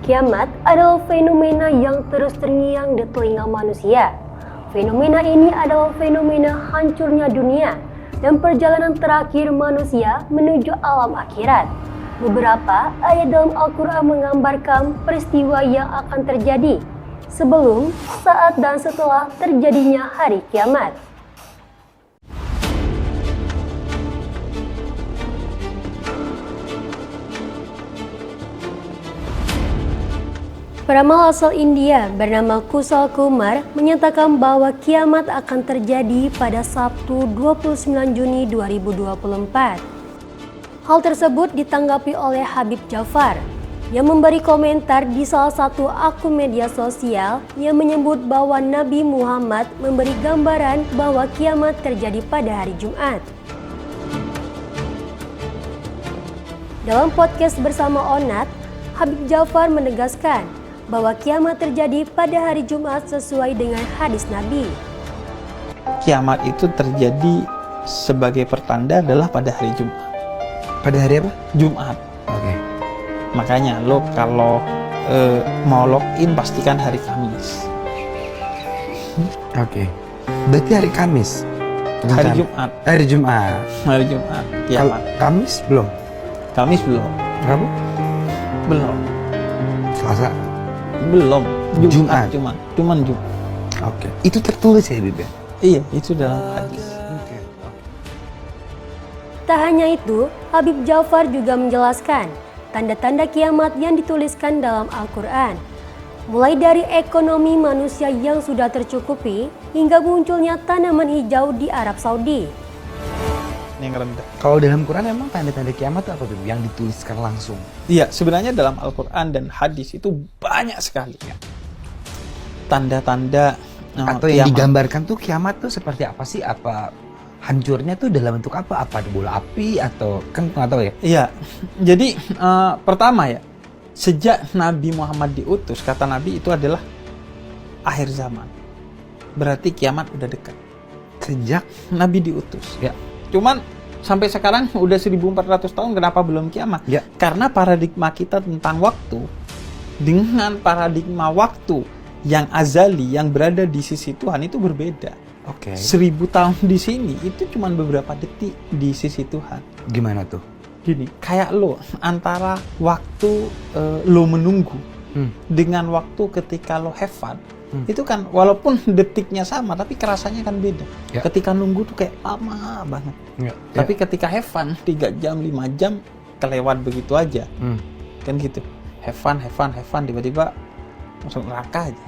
Kiamat adalah fenomena yang terus terngiang di telinga manusia. Fenomena ini adalah fenomena hancurnya dunia dan perjalanan terakhir manusia menuju alam akhirat. Beberapa ayat dalam Al-Quran menggambarkan peristiwa yang akan terjadi sebelum, saat, dan setelah terjadinya hari kiamat. Peramal asal India bernama Kushal Kumar menyatakan bahwa kiamat akan terjadi pada Sabtu 29 Juni 2024. Hal tersebut ditanggapi oleh Habib Jafar yang memberi komentar di salah satu akun media sosial yang menyebut bahwa Nabi Muhammad memberi gambaran bahwa kiamat terjadi pada hari Jumat. Dalam podcast bersama Onat, Habib Jafar menegaskan bahwa kiamat terjadi pada hari Jumat sesuai dengan hadis Nabi. Kiamat itu terjadi sebagai pertanda adalah pada hari Jumat. Pada hari apa? Jumat. Oke. Makanya lo kalau mau login pastikan hari Kamis. Oke. Berarti hari Kamis. Hari Jumat. Hari Jumat. Hari Jumat. Kiamat. Kamis belum? Kamis belum. Rabu? Belum. Selasa? Belum. Jumat. Cuman Jumat. Oke. Itu tertulis ya, Bib? Iya, itu dalam hadis. Oke. Tak hanya itu, Habib Jafar juga menjelaskan tanda-tanda kiamat yang dituliskan dalam Al-Quran. Mulai dari ekonomi manusia yang sudah tercukupi hingga munculnya tanaman hijau di Arab Saudi. Yang rendah. Kalau dalam Quran emang tanda-tanda kiamat itu apa, Bib? Yang dituliskan langsung? Iya, sebenarnya dalam Al-Quran dan hadis itu banyak sekali ya. Tanda-tanda Atau yang digambarkan tuh kiamat tuh seperti apa sih? Apa hancurnya tuh dalam bentuk apa? Apa ada bola api atau kan nggak tahu ya? Iya, jadi pertama ya, sejak Nabi Muhammad diutus, kata Nabi itu adalah akhir zaman. Berarti kiamat udah dekat. Sejak Nabi diutus. ya. Cuman sampai sekarang udah 1400 tahun kenapa belum kiamat? Ya. Karena paradigma kita tentang waktu dengan paradigma waktu yang azali yang berada di sisi Tuhan itu berbeda. Oke. 1000 tahun di sini itu cuma beberapa detik di sisi Tuhan. Gimana tuh? Gini, kayak lo antara waktu lo menunggu dengan waktu ketika lo have fun, itu kan walaupun detiknya sama tapi kerasanya kan beda. Ya. Ketika nunggu tuh kayak lama banget. Ya. Tapi ketika have fun 3 jam, 5 jam kelewat begitu aja. Kan gitu. Have fun tiba-tiba langsung neraka aja.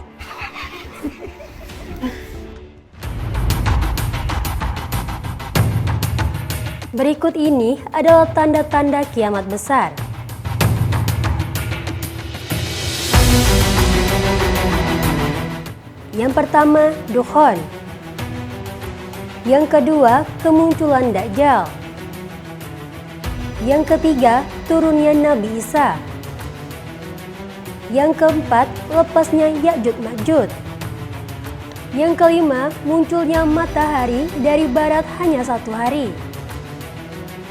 Berikut ini adalah tanda-tanda kiamat besar. Yang pertama, dukhon. Yang kedua, kemunculan Dajjal. Yang ketiga, turunnya Nabi Isa. Yang keempat, lepasnya Ya'juj Ma'juj. Yang kelima, munculnya matahari dari barat hanya 1 hari.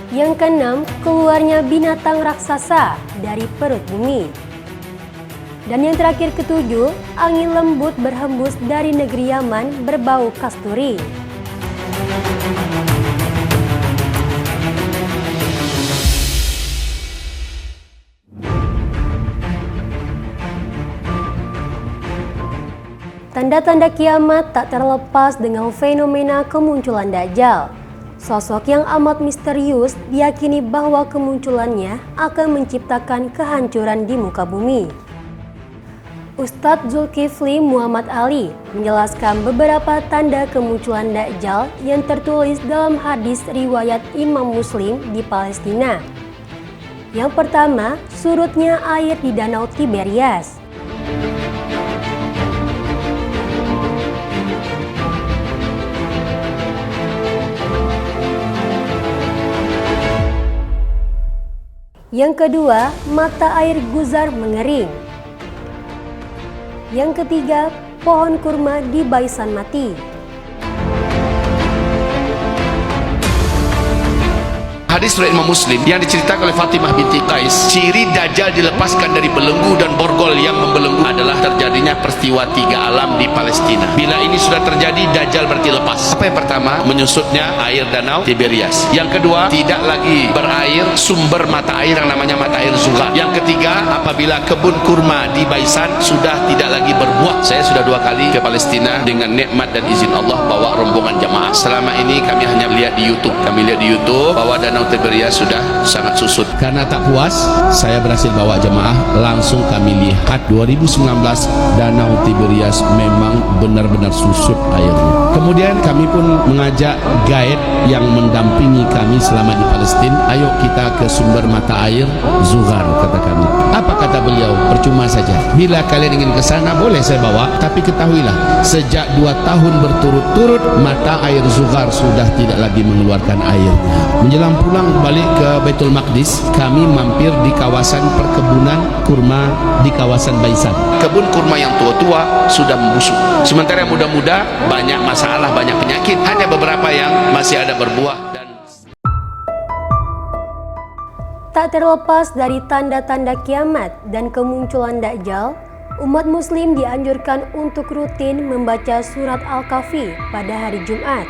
Yang keenam, keluarnya binatang raksasa dari perut bumi. Dan yang terakhir ketujuh, angin lembut berhembus dari negeri Yaman berbau kasturi. Tanda-tanda kiamat tak terlepas dengan fenomena kemunculan Dajjal. Sosok yang amat misterius diyakini bahwa kemunculannya akan menciptakan kehancuran di muka bumi. Ustadz Zulkifli Muhammad Ali menjelaskan beberapa tanda kemunculan Dajjal yang tertulis dalam hadis riwayat Imam Muslim di Palestina. Yang pertama, surutnya air di Danau Tiberias. Yang kedua, mata air guzar mengering. Yang ketiga, pohon kurma di baisan mati. hadis riwayat Imam Muslim yang diceritakan oleh Fatimah binti Qais, ciri Dajjal dilepaskan dari belenggu dan borgol yang membelenggu adalah terjadinya peristiwa 3 alam di Palestina. Bila ini sudah terjadi, Dajjal berarti lepas. Apa yang pertama? Menyusutnya air danau Tiberias. Yang kedua, tidak lagi berair sumber mata air yang namanya mata air Zuhar. Yang ketiga, apabila kebun kurma di Baisan sudah tidak lagi berbuah. Saya sudah 2 kali ke Palestina dengan nikmat dan izin Allah bawa rombongan jamaah. Selama ini kami hanya lihat di YouTube. Kami lihat di YouTube bahwa danau Tiberias sudah sangat susut. Karena tak puas, saya berhasil bawa jemaah, langsung kami lihat 2019 danau Tiberias memang benar-benar susut airnya. Kemudian kami pun mengajak guide yang mendampingi kami selama di Palestina, ayo kita ke sumber mata air Zuhar, kata kami. Apa kata beliau? Percuma saja. Bila kalian ingin ke sana boleh saya bawa, tapi ketahuilah sejak 2 tahun berturut-turut mata air Zuhar sudah tidak lagi mengeluarkan air. Menjelang pulang balik ke Baitul Maqdis, kami mampir di kawasan perkebunan kurma di kawasan Baisan. Kebun kurma yang tua-tua sudah membusuk, sementara yang muda-muda banyak masalah, banyak penyakit. Hanya beberapa yang masih ada berbuah. Tak terlepas dari tanda-tanda kiamat dan kemunculan Dajjal, umat muslim dianjurkan untuk rutin membaca surat Al-Kahfi pada hari Jumat.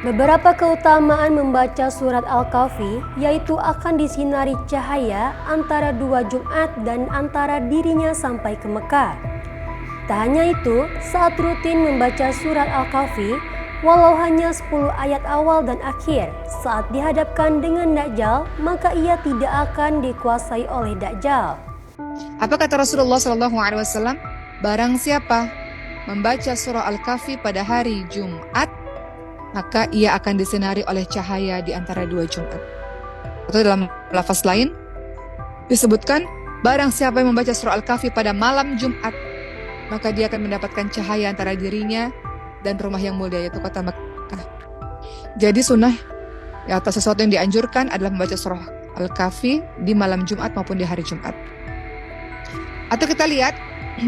Beberapa keutamaan membaca surat Al-Kahfi yaitu akan disinari cahaya antara 2 Jumat dan antara dirinya sampai ke Mekah. Tak hanya itu, saat rutin membaca surat Al-Kahfi, walau hanya 10 ayat awal dan akhir, saat dihadapkan dengan Dajjal, maka ia tidak akan dikuasai oleh Dajjal. Apa kata Rasulullah SAW? Barang siapa membaca surah Al-Kahfi pada hari Jumat, maka ia akan disinari oleh cahaya di antara 2 Jumat. Atau dalam lafaz lain disebutkan, barang siapa yang membaca surah Al-Kahfi pada malam Jumat, maka dia akan mendapatkan cahaya antara dirinya dan rumah yang mulia, yaitu kota Mekah. Jadi sunnah atau sesuatu yang dianjurkan adalah membaca surah Al-Kahfi di malam Jumat maupun di hari Jumat. Atau kita lihat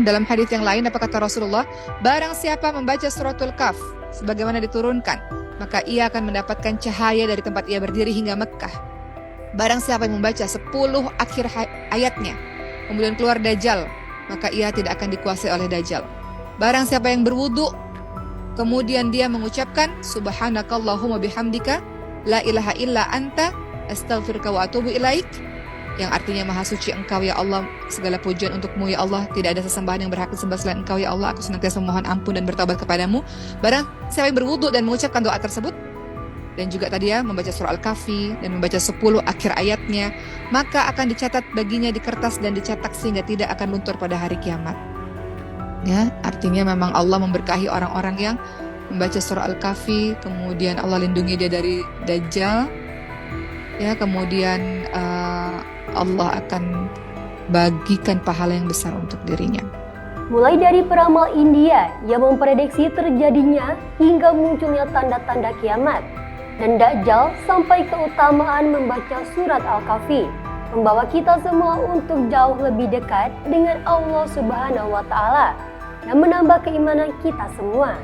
dalam hadis yang lain, apa kata Rasulullah? Barang siapa membaca suratul Kahf sebagaimana diturunkan, maka ia akan mendapatkan cahaya dari tempat ia berdiri hingga Mekah. Barang siapa yang membaca 10 akhir ayatnya, kemudian keluar Dajjal, maka ia tidak akan dikuasai oleh Dajjal. Barang siapa yang berwudu, kemudian dia mengucapkan subhanakallahumma bihamdika la ilaha illa anta astaghfiruka wa atubu ilaik, yang artinya maha suci engkau ya Allah, segala pujian untukmu ya Allah, tidak ada sesembahan yang berhak disembah selain engkau ya Allah, aku senantiasa memohon ampun dan bertaubat kepadamu. Barang siapa yang berwudu dan mengucapkan doa tersebut, dan juga tadi ya membaca surah Al-Kahfi dan membaca 10 akhir ayatnya, maka akan dicatat baginya di kertas dan dicetak sehingga tidak akan luntur pada hari kiamat. Ya, artinya memang Allah memberkahi orang-orang yang membaca surah Al-Kahfi, kemudian Allah lindungi dia dari Dajjal. Ya, kemudian Allah akan bagikan pahala yang besar untuk dirinya. Mulai dari peramal India yang memprediksi terjadinya hingga munculnya tanda-tanda kiamat, dan Dajjal sampai keutamaan membaca surat Al-Kahfi, membawa kita semua untuk jauh lebih dekat dengan Allah Subhanahu wa Ta'ala dan menambah keimanan kita semua.